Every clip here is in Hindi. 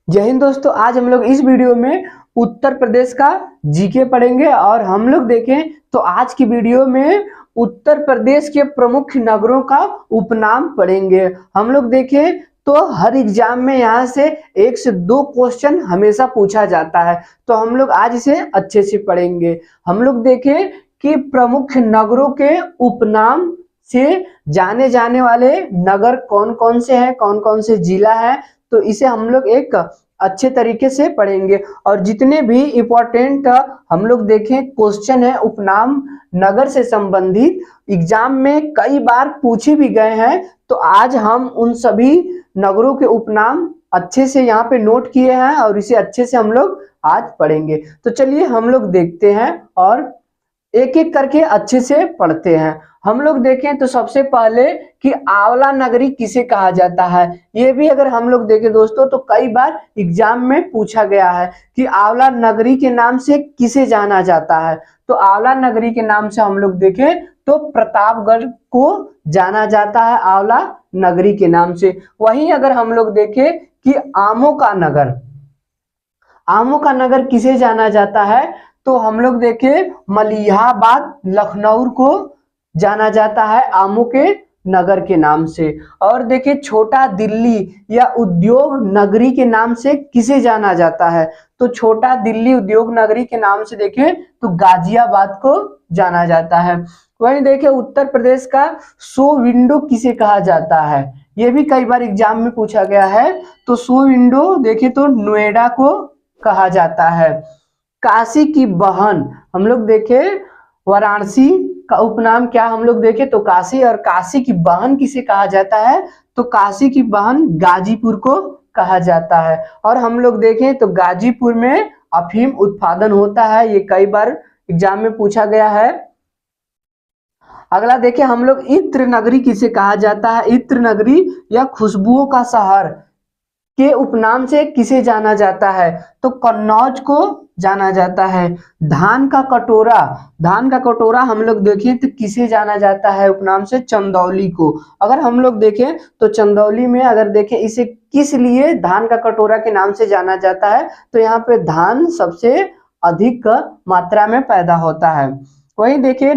जय हिंद दोस्तों। आज हम लोग इस वीडियो में उत्तर प्रदेश का जीके पढ़ेंगे और हम लोग देखें तो आज की वीडियो में उत्तर प्रदेश के प्रमुख नगरों का उपनाम पढ़ेंगे। हम लोग देखें तो हर एग्जाम में यहाँ से 1 से 2 क्वेश्चन हमेशा पूछा जाता है, तो हम लोग आज इसे अच्छे से पढ़ेंगे। हम लोग देखें कि प्रमुख नगरों के उपनाम से जाने जाने वाले नगर कौन कौन से हैं, कौन कौन से जिला है, तो इसे हम लोग एक अच्छे तरीके से पढ़ेंगे। और जितने भी इम्पोर्टेंट हम लोग देखें क्वेश्चन है उपनाम नगर से संबंधित, एग्जाम में कई बार पूछे भी गए हैं, तो आज हम उन सभी नगरों के उपनाम अच्छे से यहाँ पे नोट किए हैं और इसे अच्छे से हम लोग आज पढ़ेंगे। तो चलिए हम लोग देखते हैं और एक एक करके अच्छे से पढ़ते हैं। हम लोग देखें तो सबसे पहले कि आंवला नगरी किसे कहा जाता है, ये भी अगर हम लोग देखें दोस्तों तो कई बार एग्जाम में पूछा गया है कि आंवला नगरी के नाम से किसे जाना जाता है। तो आंवला नगरी के नाम से हम लोग देखें तो प्रतापगढ़ को जाना जाता है आंवला नगरी के नाम से। वहीं अगर हम लोग देखें कि आमों का नगर किसे जाना जाता है, तो हम लोग देखें मलिहाबाद लखनऊ को जाना जाता है आमों के नगर के नाम से। और देखिए छोटा दिल्ली या उद्योग नगरी के नाम से किसे जाना जाता है, तो छोटा दिल्ली उद्योग नगरी के नाम से देखें तो गाजियाबाद को जाना जाता है। वहीं देखें उत्तर प्रदेश का शो विंडो किसे कहा जाता है, ये भी कई बार एग्जाम में पूछा गया है। तो शो विंडो देखें तो नोएडा को कहा जाता है। काशी की बहन हम लोग देखें वाराणसी का उपनाम क्या हम लोग देखें तो काशी, और काशी की बहन किसे कहा जाता है, तो काशी की बहन गाजीपुर को कहा जाता है। और हम लोग देखें तो गाजीपुर में अफीम उत्पादन होता है, ये कई बार एग्जाम में पूछा गया है। अगला देखें हम लोग इत्र नगरी किसे कहा जाता है, इत्र नगरी या खुशबुओं का शहर के उपनाम से किसे जाना जाता है, तो कन्नौज को जाना जाता है। धान का कटोरा हम लोग देखें तो किसे जाना जाता है उपनाम से, चंदौली को। अगर हम लोग देखें तो चंदौली में अगर देखें इसे किस लिए धान का कटोरा के नाम से जाना जाता है, तो यहाँ पे धान सबसे अधिक मात्रा में पैदा होता है। वहीं देखिए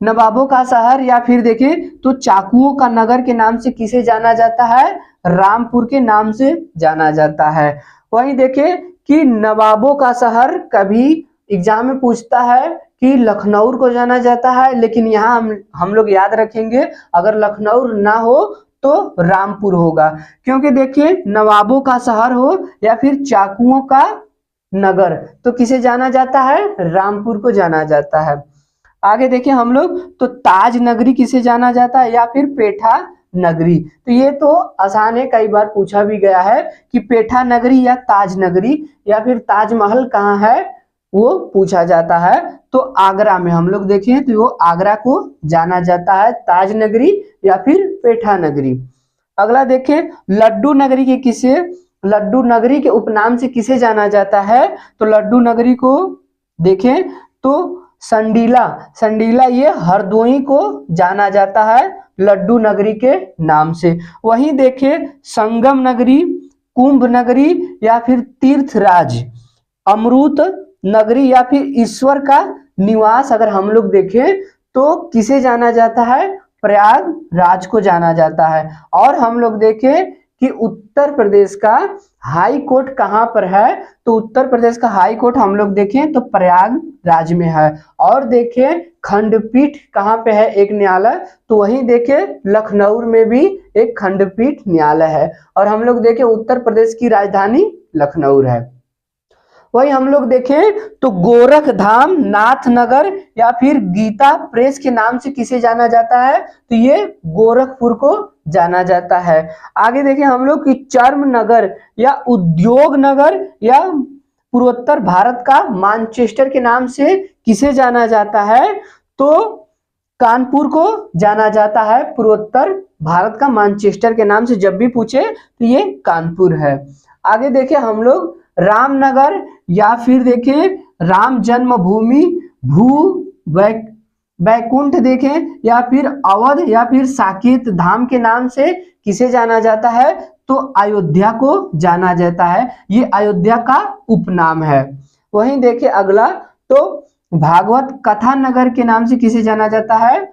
नवाबों का शहर या फिर देखें तो चाकुओं का नगर के नाम से किसे जाना जाता है, रामपुर के नाम से जाना जाता है। वहीं देखें कि नवाबों का शहर कभी एग्जाम में पूछता है कि लखनऊ को जाना जाता है, लेकिन यहाँ हम लोग याद रखेंगे अगर लखनऊ ना हो तो रामपुर होगा, क्योंकि देखिए नवाबों का शहर हो या फिर चाकुओं का नगर तो किसे जाना जाता है, रामपुर को जाना जाता है। आगे देखिए हम लोग तो ताज नगरी किसे जाना जाता है या फिर पेठा नगरी, तो ये तो आसान है, कई बार पूछा भी गया है कि पेठा नगरी या ताज नगरी या फिर ताजमहल कहाँ है वो पूछा जाता है। तो आगरा में हम लोग देखें तो वो आगरा को जाना जाता है ताज नगरी या फिर पेठा नगरी। अगला देखें लड्डू नगरी के उपनाम से किसे जाना जाता है, तो लड्डू नगरी को देखें तो संडीला ये हरदोई को जाना जाता है लड्डू नगरी के नाम से। वहीं देखें संगम नगरी, कुंभ नगरी या फिर तीर्थराज, अमृत नगरी या फिर ईश्वर का निवास अगर हम लोग देखें तो किसे जाना जाता है, प्रयागराज को जाना जाता है। और हम लोग देखें कि उत्तर प्रदेश का हाई कोर्ट कहाँ पर है, तो उत्तर प्रदेश का हाई कोर्ट हम लोग देखें तो प्रयागराज में है। और देखें खंडपीठ कहाँ पे है, एक न्यायालय, तो वहीं देखें लखनऊ में भी एक खंडपीठ न्यायालय है। और हम लोग देखें उत्तर प्रदेश की राजधानी लखनऊ है। वही हम लोग देखें तो गोरखधाम नाथनगर या फिर गीता प्रेस के नाम से किसे जाना जाता है, तो ये गोरखपुर को जाना जाता है। आगे देखें हम लोग कि चर्म नगर या उद्योग नगर या पूर्वोत्तर भारत का मानचेस्टर के नाम से किसे जाना जाता है, तो कानपुर को जाना जाता है पूर्वोत्तर भारत का मानचेस्टर के नाम से, जब भी पूछे तो ये कानपुर है। आगे देखें हम लोग रामनगर या फिर देखें राम जन्मभूमि बैकुंठ देखें या फिर अवध या फिर साकेत धाम के नाम से किसे जाना जाता है, तो अयोध्या को जाना जाता है, ये अयोध्या का उपनाम है। वहीं देखिए अगला, तो भागवत कथा नगर के नाम से किसे जाना जाता है,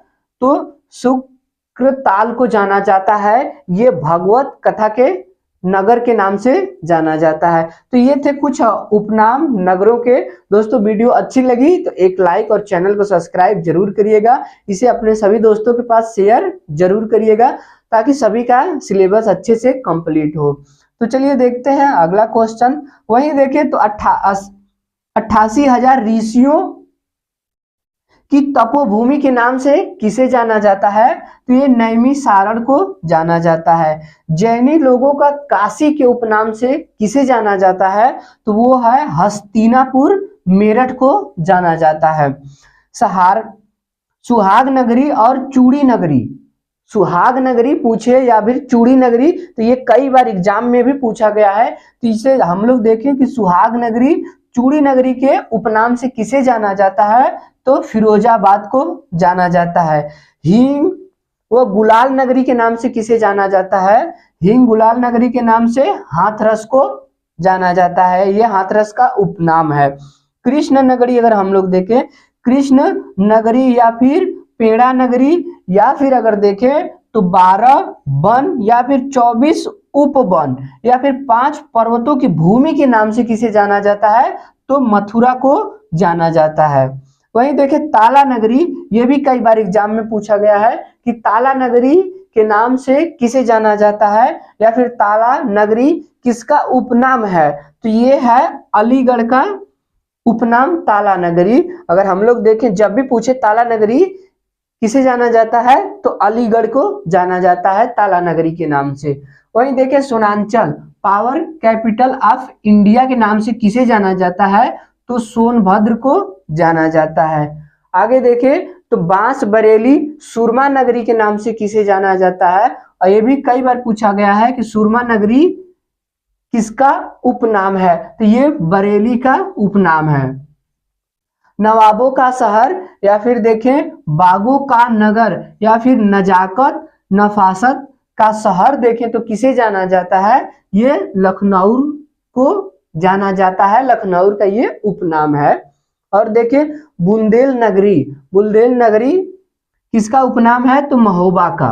तो शुक्रताल को जाना जाता है, ये भागवत कथा के नगर के नाम से जाना जाता है। तो ये थे कुछ उपनाम नगरों के। दोस्तों वीडियो अच्छी लगी तो एक लाइक और चैनल को सब्सक्राइब जरूर करिएगा, इसे अपने सभी दोस्तों के पास शेयर जरूर करिएगा ताकि सभी का सिलेबस अच्छे से कंप्लीट हो। तो चलिए देखते हैं अगला क्वेश्चन। वहीं देखिए तो 88,000 ऋषियों कि तपोभूमि के नाम से किसे जाना जाता है, तो ये नैमिषारण्य को जाना जाता है। जैनी लोगों का काशी के उपनाम से किसे जाना जाता है, तो वो है हस्तिनापुर मेरठ को जाना जाता है। सुहाग नगरी और चूड़ी नगरी, सुहाग नगरी पूछे या फिर चूड़ी नगरी, तो ये कई बार एग्जाम में भी पूछा गया है। तो इसे हम लोग देखें कि सुहाग नगरी चूड़ी नगरी के उपनाम से किसे जाना जाता है, तो फिरोजाबाद को जाना जाता है। हिंग व गुलाल नगरी के नाम से किसे जाना जाता है, हिंग गुलाल नगरी के नाम से हाथरस को जाना जाता है, ये हाथरस का उपनाम है। कृष्ण नगरी अगर हम लोग देखें, कृष्ण नगरी या फिर पेड़ा नगरी, या फिर अगर देखें तो 12 वन या फिर 24 उपवन या फिर 5 पर्वतों की भूमि के नाम से किसे जाना जाता है, तो मथुरा को जाना जाता है। वहीं देखें ताला नगरी, ये भी कई बार एग्जाम में पूछा गया है कि ताला नगरी के नाम से किसे जाना जाता है, या फिर ताला नगरी किसका उपनाम है, तो ये है अलीगढ़ का उपनाम ताला नगरी। अगर हम लोग देखें जब भी पूछे ताला नगरी किसे जाना जाता है, तो अलीगढ़ को जाना जाता है ताला नगरी के नाम से। वहीं देखें Sonanchal power capital of India के नाम से किसे जाना जाता है, तो सोनभद्र को जाना जाता है। आगे देखें तो बांसबरेली सुरमा नगरी के नाम से किसे जाना जाता है, और ये भी कई बार पूछा गया है कि सुरमा नगरी किसका उपनाम है, तो ये बरेली का उपनाम है। नवाबों का शहर या फिर देखें बागों का नगर या फिर नजाकत नफासत का शहर देखें तो किसे जाना जाता है, ये लखनऊ को जाना जाता है, लखनऊ का ये उपनाम है। और देखें बुंदेल नगरी किसका उपनाम है, तो महोबा का।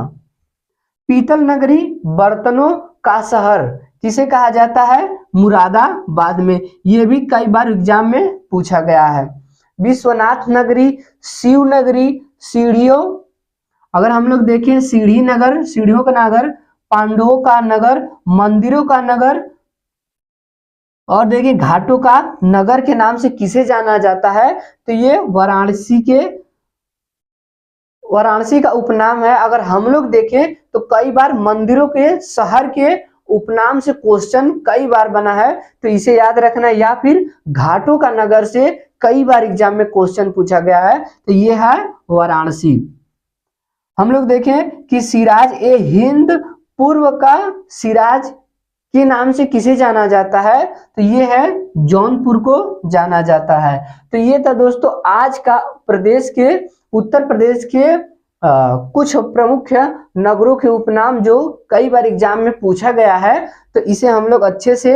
पीतल नगरी बर्तनों का शहर किसे कहा जाता है, मुरादाबाद में, ये भी कई बार एग्जाम में पूछा गया है। विश्वनाथ नगरी, शिव नगरी, सीढ़ियों अगर हम लोग देखें सीढ़ी नगर, सीढ़ियों का नगर, पांडवों का नगर, मंदिरों का नगर, और देखिए घाटों का नगर के नाम से किसे जाना जाता है, तो ये वाराणसी का उपनाम है। अगर हम लोग देखें तो कई बार मंदिरों के शहर के उपनाम से क्वेश्चन कई बार बना है, तो इसे याद रखना, या फिर घाटों का नगर से कई बार एग्जाम में क्वेश्चन पूछा गया है, तो ये है वाराणसी। हम लोग देखें कि सिराज ए हिंद पूर्व का सिराज के नाम से किसे जाना जाता है, तो ये है जौनपुर को जाना जाता है। तो ये था दोस्तों आज का उत्तर प्रदेश के कुछ प्रमुख नगरों के उपनाम जो कई बार एग्जाम में पूछा गया है, तो इसे हम लोग अच्छे से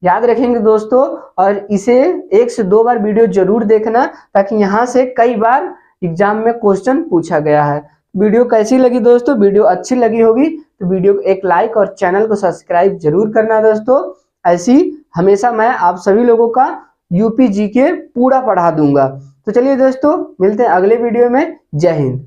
याद रखेंगे दोस्तों, और इसे 1 से 2 बार वीडियो जरूर देखना ताकि यहाँ से कई बार एग्जाम में क्वेश्चन पूछा गया है। वीडियो कैसी लगी दोस्तों, वीडियो अच्छी लगी होगी तो वीडियो को एक लाइक और चैनल को सब्सक्राइब जरूर करना दोस्तों। ऐसी हमेशा मैं आप सभी लोगों का यूपी जीके पूरा पढ़ा दूंगा। तो चलिए दोस्तों मिलते हैं अगले वीडियो में। जय हिंद।